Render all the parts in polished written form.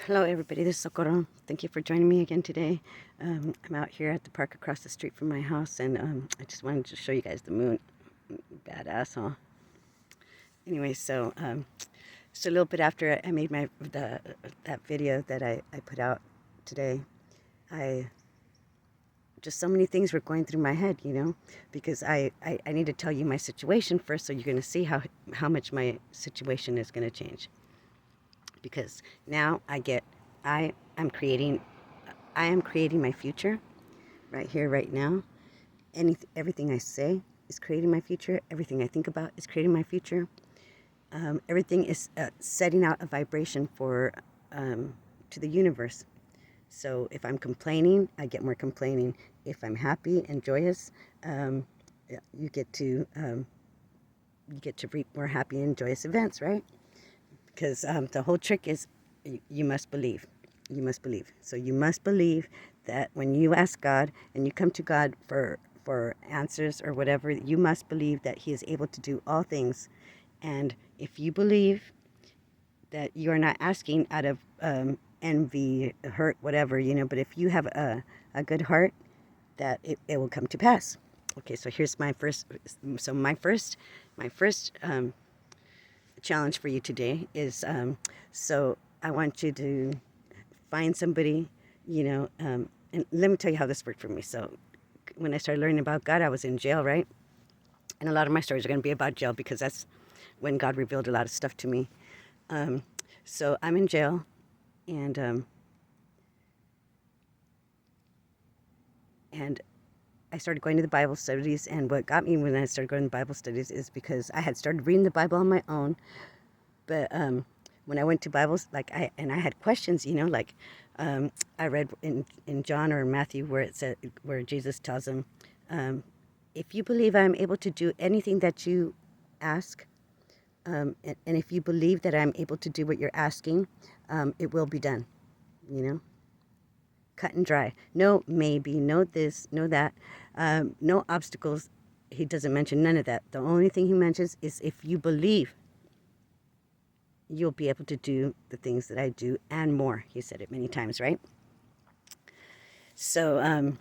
Hello everybody, this is Socorro. Thank you for joining me again today. I'm out here at the park across the street from my house, and I just wanted to show you guys the moon. Badass, huh? Anyway, so a little bit after I made that video that I put out today, I just so many things were going through my head, because I need to tell you my situation first, so you're going to see how much my situation is going to change. Because now I am creating my future right here, right now. Everything I say is creating my future. Everything I think about is creating my future. Everything is setting out a vibration to the universe. So if I'm complaining, I get more complaining. If I'm happy and joyous, you get to reap more happy and joyous events, right? Because the whole trick is you must believe. You must believe. So you must believe that when you ask God and you come to God for answers or whatever, you must believe that He is able to do all things. And if you believe that you are not asking out of envy, hurt, whatever, but if you have a good heart, that it will come to pass. Okay, so here's my first challenge for you today is so I want you to find somebody, and let me tell you how this worked for me. So when I started learning about God, I was in jail, right? And a lot of my stories are going to be about jail because that's when God revealed a lot of stuff to me. So I'm in jail, and I started going to the Bible studies. And what got me when I started going to Bible studies is because I had started reading the Bible on my own. But when I went to Bibles, I had questions, I read in John or Matthew where Jesus tells them, if you believe I'm able to do anything that you ask, and if you believe that I'm able to do what you're asking, it will be done, cut and dry. No maybe, no this, no that, no obstacles. He doesn't mention none of that. The only thing he mentions is if you believe, you'll be able to do the things that I do and more. He said it many times, right? So I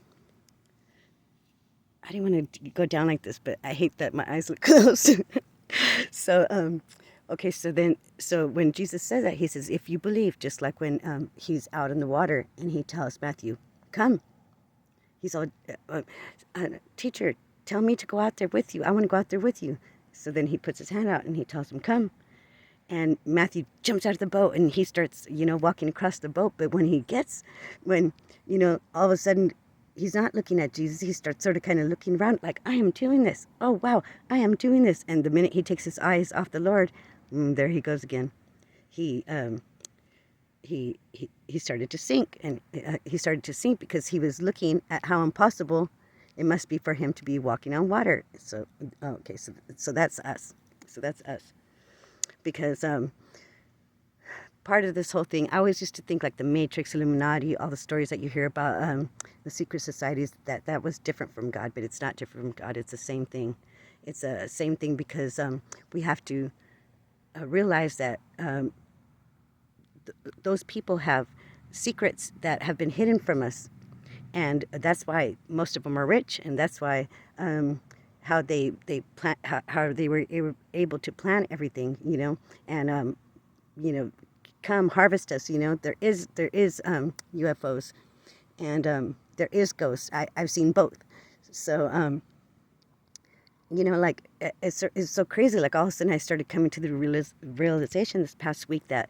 didn't want to go down like this, but I hate that my eyes look closed. So okay, so when Jesus says that, he says, if you believe, just like when he's out in the water and he tells Matthew, come. He's all, teacher, tell me to go out there with you. I want to go out there with you. So then he puts his hand out and he tells him, come. And Matthew jumps out of the boat and he starts, walking across the boat. But when all of a sudden he's not looking at Jesus, he starts sort of kind of looking around like, I am doing this. Oh, wow, I am doing this. And the minute he takes his eyes off the Lord, there he goes again. He started to sink, and he started to sink because he was looking at how impossible it must be for him to be walking on water. So, okay, so that's us. So that's us. Because part of this whole thing, I always used to think like the Matrix, Illuminati, all the stories that you hear about the secret societies, that was different from God, but it's not different from God. It's the same thing. It's the same thing because we have to realize that those people have secrets that have been hidden from us. And that's why most of them are rich, and that's why how they plan, how they were able to plan everything, and come harvest us. There is UFOs, and there is ghosts. I've seen both. So it's so crazy. Like all of a sudden, I started coming to the realization this past week that,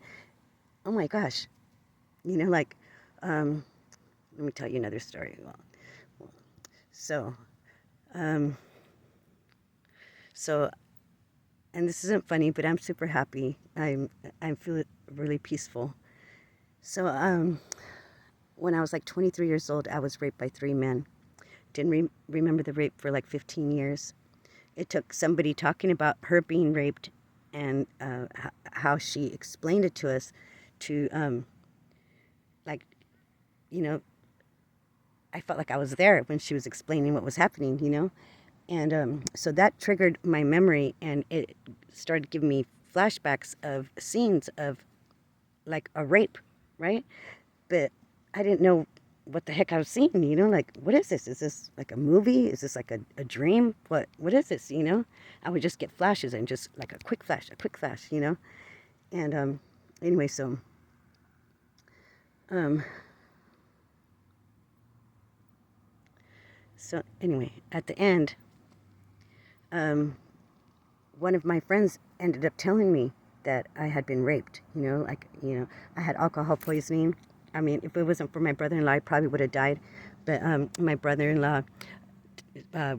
oh my gosh, let me tell you another story. So, um, so, and this isn't funny, but I'm super happy. I feel really peaceful. So, when I was like 23 years old, I was raped by 3 men. Didn't remember the rape for like 15 years. It took somebody talking about her being raped and how she explained it to us to, like, I felt like I was there when she was explaining what was happening, And so that triggered my memory, and it started giving me flashbacks of scenes of like a rape, right? But I didn't know what the heck I was seeing, you know, like, what is this? Is this like a movie? Is this like a dream? What is this, you know? I would just get flashes and just like a quick flash, you know? And anyway, um, so anyway, at the end, um, one of my friends ended up telling me that I had been raped, you know, like, you know, I had alcohol poisoning. I mean, if it wasn't for my brother-in-law, I probably would have died. But my brother-in-law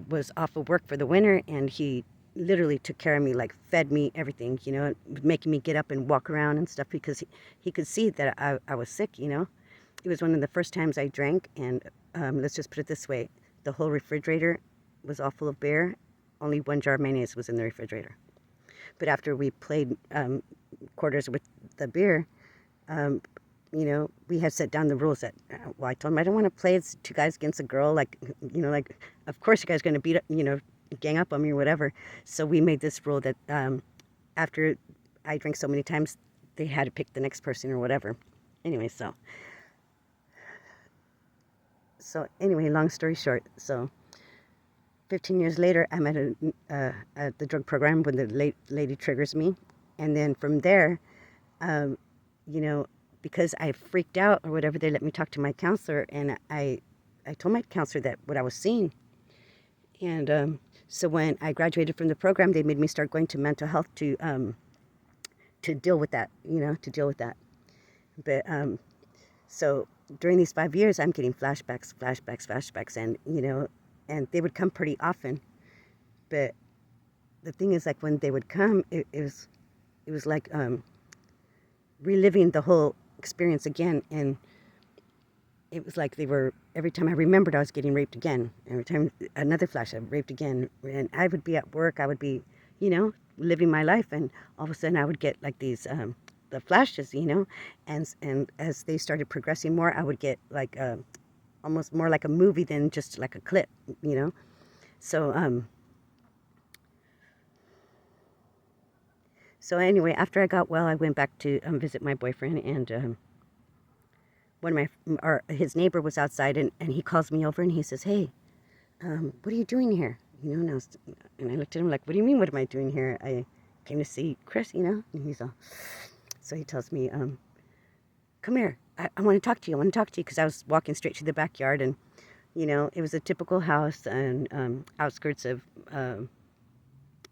was off of work for the winter, and he literally took care of me, like fed me everything, you know, making me get up and walk around and stuff because he could see that I was sick, you know. It was one of the first times I drank, and let's just put it this way, the whole refrigerator was all full of beer. Only one jar of mayonnaise was in the refrigerator. But after we played quarters with the beer, um, you know, we had set down the rules that, well, I told him I don't want to play. It's two guys against a girl. Like, you know, like, of course you guys are going to beat up, you know, gang up on me or whatever. So we made this rule that after I drank so many times, they had to pick the next person or whatever. Anyway, so anyway, long story short, so 15 years later, I'm at the drug program when the lady triggers me. And then from there, um, you know, because I freaked out or whatever, they let me talk to my counselor. And I told my counselor that what I was seeing. And so when I graduated from the program, they made me start going to mental health to deal with that, you know, to deal with that. But so during these 5 years, I'm getting flashbacks, and, you know, and they would come pretty often. But the thing is, like, when they would come, it was like reliving the whole experience again. And it was like they were, every time I remembered, I was getting raped again. Every time, another flash, I raped again. And I would be at work, I would be, you know, living my life, and all of a sudden I would get like these, the flashes, you know, and as they started progressing more, I would get like almost more like a movie than just like a clip, you know. So so anyway, after I got well, I went back to visit my boyfriend, and one of or his neighbor was outside, and he calls me over and he says, "Hey, what are you doing here?" You know, and I looked at him like, "What do you mean? What am I doing here? I came to see Chris, you know." And he's all, so he tells me, "Come here. I want to talk to you. I want to talk to you," because I was walking straight to the backyard, and you know, it was a typical house and outskirts of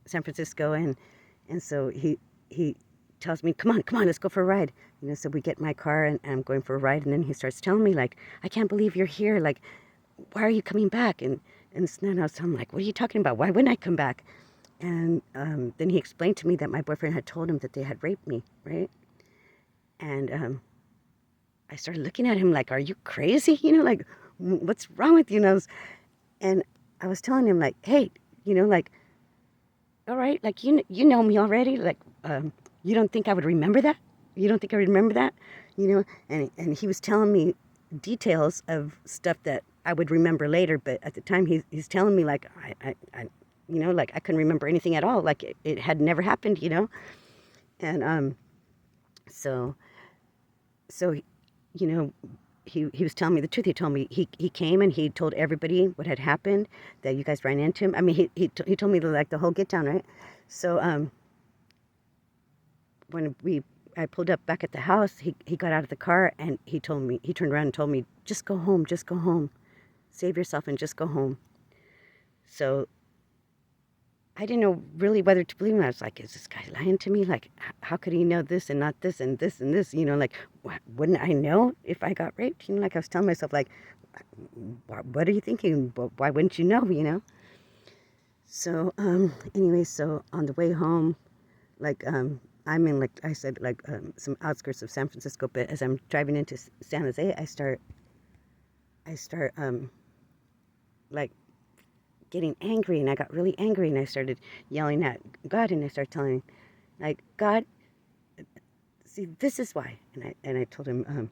San Francisco, and so he tells me, come on, let's go for a ride." You know, so we get in my car, and I'm going for a ride, and then he starts telling me like, "I can't believe you're here. Like, why are you coming back?" And then I was telling him like, "What are you talking about? Why wouldn't I come back?" And then he explained to me that my boyfriend had told him that they had raped me, right? And I started looking at him like, "Are you crazy? You know, like, what's wrong with you?" And I was telling him like, "Hey, you know, like, all right, like, you know me already. Like, you don't think I would remember that? You don't think I would remember that? You know?" And he was telling me details of stuff that I would remember later, but at the time he's telling me like I you know, like I couldn't remember anything at all. Like it had never happened, you know? And so so you know, he was telling me the truth. He told me he came and he told everybody what had happened, that you guys ran into him. I mean, he told me like the whole get down, right? So when I pulled up back at the house, he got out of the car and he turned around and told me, just go home, save yourself and just go home. So I didn't know really whether to believe him. I was like, is this guy lying to me? Like, how could he know this and not this and this and this? You know, like, wouldn't I know if I got raped? You know, like I was telling myself, like, what are you thinking? Why wouldn't you know, you know? So, anyway, so on the way home, like, I'm in, like I said, like some outskirts of San Francisco, but as I'm driving into San Jose, I start, like, getting angry, and I got really angry, and I started yelling at God, and I started telling, like, "God, see, this is why." And I told him,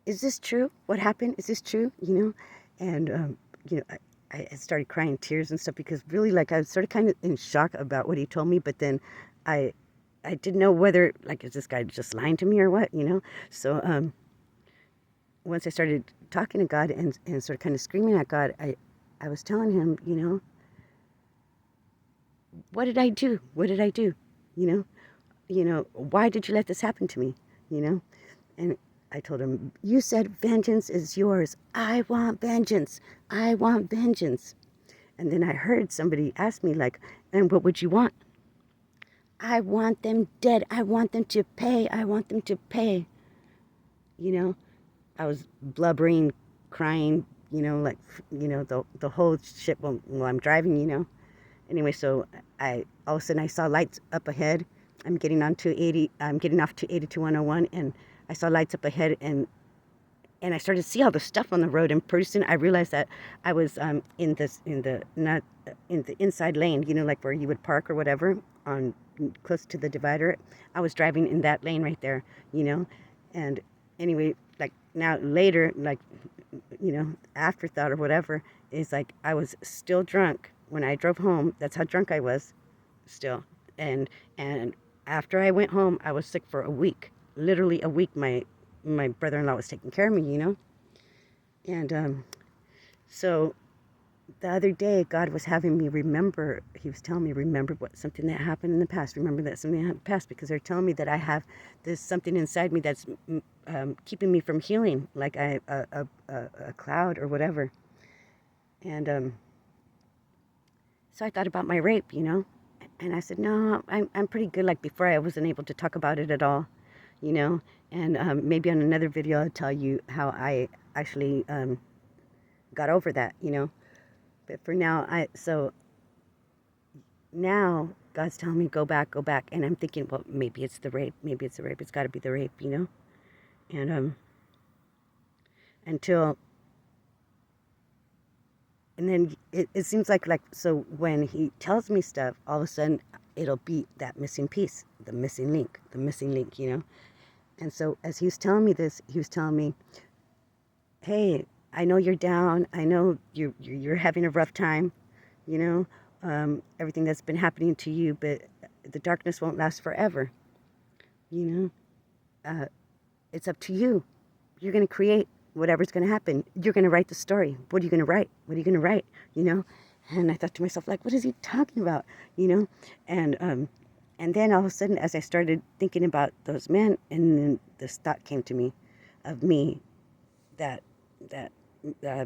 "Is this true? What happened? Is this true?" You know, and you know, I started crying tears and stuff because really, like, I was sort of kind of in shock about what he told me, but then I I didn't know whether, like, is this guy just lying to me or what, So once I started talking to God and sort of kind of screaming at God, I was telling him, what did I do? What did I do? Why did you let this happen to me? And I told him, you said vengeance is yours. I want vengeance. I want vengeance. And then I heard somebody ask me, like, and what would you want? I want them dead. I want them to pay. I want them to pay. I was blubbering, crying, like, the whole shit while I'm driving. Anyway, so all of a sudden I saw lights up ahead. I'm getting off to 82-101, and I saw lights up ahead, and I started to see all the stuff on the road, and pretty soon I realized that I was in the inside lane, like where you would park or whatever, on close to the divider. I was driving in that lane right there, and anyway, like now later, like, afterthought or whatever, is like I was still drunk when I drove home. That's how drunk I was still. And after I went home, I was sick for a week, literally a week. My brother-in-law was taking care of me, and so the other day, God was having me remember. He was telling me, remember something that happened in the past. Remember that something happened in the past, because they're telling me that I have this something inside me that's keeping me from healing, like a cloud or whatever. And so I thought about my rape, and I said, no, I'm pretty good. Like before, I wasn't able to talk about it at all, and maybe on another video I'll tell you how I actually got over that, But for now, so now God's telling me go back, and I'm thinking, well, maybe it's the rape. Maybe it's the rape. It's got to be the rape, And until, and then it seems like so when he tells me stuff, all of a sudden it'll be that missing piece, the missing link, And so as he was telling me this, he was telling me, hey, I know you're down. I know you're having a rough time, everything that's been happening to you, but the darkness won't last forever. It's up to you. You're going to create whatever's going to happen. You're going to write the story. What are you going to write? What are you going to write? And I thought to myself, like, what is he talking about? And then all of a sudden, as I started thinking about those men, and then this thought came to me of me, that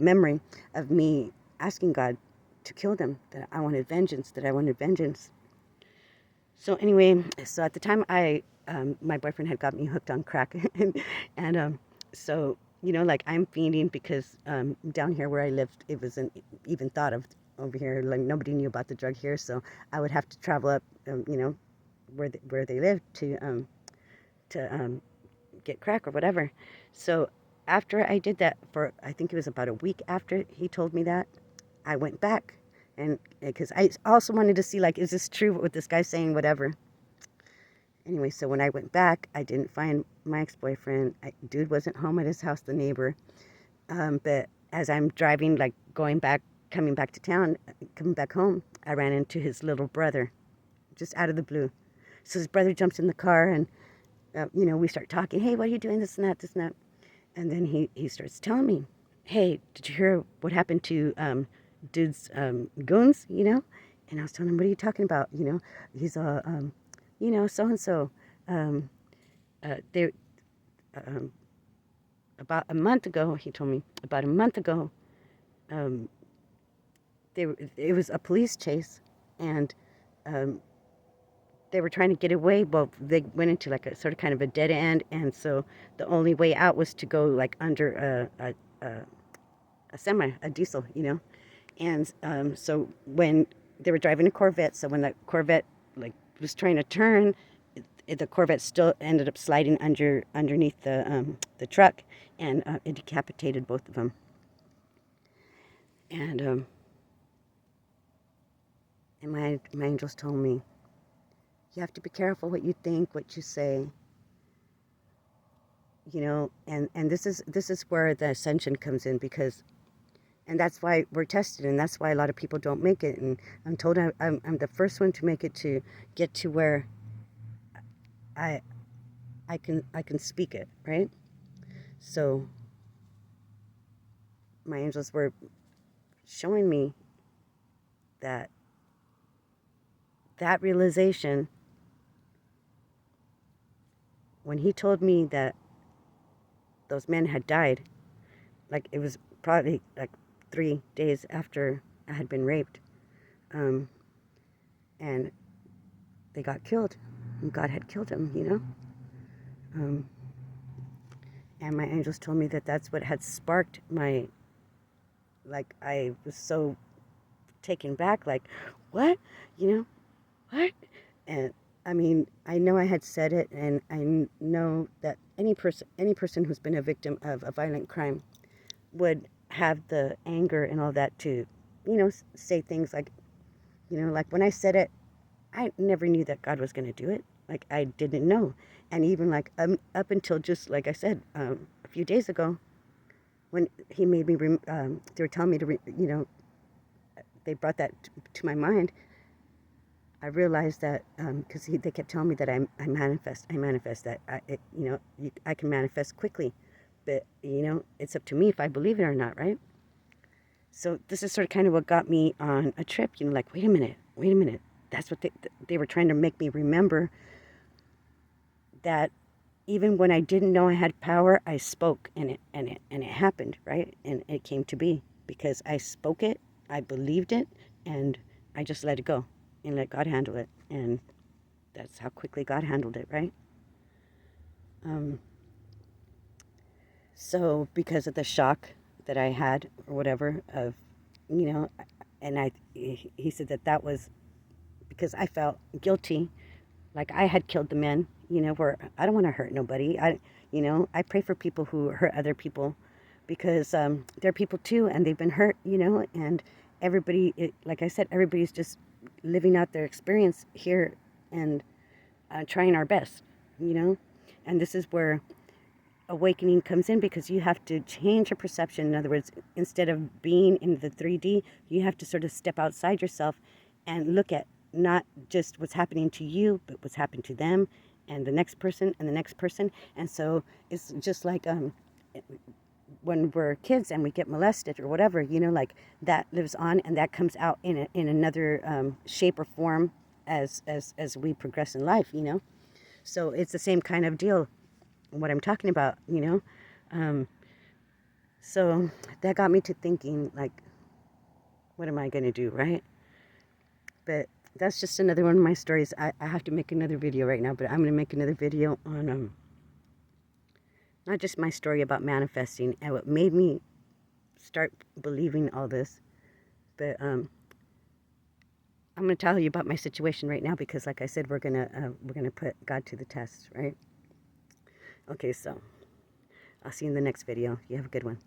memory of me asking God to kill them, that I wanted vengeance, So anyway, so at the time my boyfriend had got me hooked on crack, and so like I'm fiending because down here where I lived, it wasn't even thought of over here. Like nobody knew about the drug here, so I would have to travel up, where they lived to get crack or whatever. So after I did that for, I think it was about a week after he told me that, I went back, and because I also wanted to see, like, is this true what this guy's saying, whatever. Anyway, so when I went back, I didn't find my ex-boyfriend. Dude wasn't home at his house, the neighbor. But as I'm driving, like coming back to town, coming back home, I ran into his little brother, just out of the blue. So his brother jumps in the car, and we start talking. Hey, what are you doing? This and that. And then he starts telling me, hey, did you hear what happened to dude's goons, And I was telling him, what are you talking about? He's so-and-so. They about a month ago, he told me, it was a police chase, and they were trying to get away. Well, they went into like a sort of kind of a dead end, and so the only way out was to go like under a semi, a diesel, And so when they were driving a Corvette, so when the Corvette like was trying to turn, the Corvette still ended up sliding underneath the truck, and it decapitated both of them. And my angels told me, you have to be careful what you think, what you say. And this is where the ascension comes in, and that's why we're tested, and that's why a lot of people don't make it. And I'm told I'm the first one to make it, to get to where I I can speak it, right? So my angels were showing me that realization when he told me that those men had died, like it was probably like 3 days after I had been raped, um, and they got killed. And God had killed them, you know. Um, and my angels told me that that's what had sparked my, like, I was so taken back, like, what, you know, what? And I mean, I know I had said it, and I know that any person who's been a victim of a violent crime would have the anger and all that to, you know, say things like, you know, like when I said it, I never knew that God was going to do it. Like I didn't know. And even like up until just like I said a few days ago, when he made me, they were telling me to, you know, they brought that to my mind. I realized that because they kept telling me that I manifest that you know, I can manifest quickly, but you know, it's up to me if I believe it or not, right? So this is sort of kind of what got me on a trip, you know, like, wait a minute. That's what they were trying to make me remember, that even when I didn't know I had power, I spoke, and it happened, right? And it came to be because I spoke it, I believed it, and I just let it go and let God handle it. And that's how quickly God handled it, right? Um, so because of the shock that I had or whatever of, you know, and he said that was because I felt guilty, like I had killed the men, you know, where I don't want to hurt nobody. You know, I pray for people who hurt other people because they're people too, and they've been hurt, you know, and like I said, everybody's just living out their experience here and trying our best, you know, and this is where awakening comes in, because you have to change your perception. In other words, instead of being in the 3D, you have to sort of step outside yourself and look at not just what's happening to you, but what's happened to them and the next person and the next person. And so it's just like when we're kids and we get molested or whatever, you know, like that lives on and that comes out in another shape or form as we progress in life, you know. So it's the same kind of deal, what I'm talking about, you know. So that got me to thinking, like, what am I going to do, right? But that's just another one of my stories. I have to make another video right now, but I'm going to make another video on not just my story about manifesting and what made me start believing all this, but I'm going to tell you about my situation right now, because like I said, we're going to put God to the test, right? Okay, so I'll see you in the next video. You have a good one.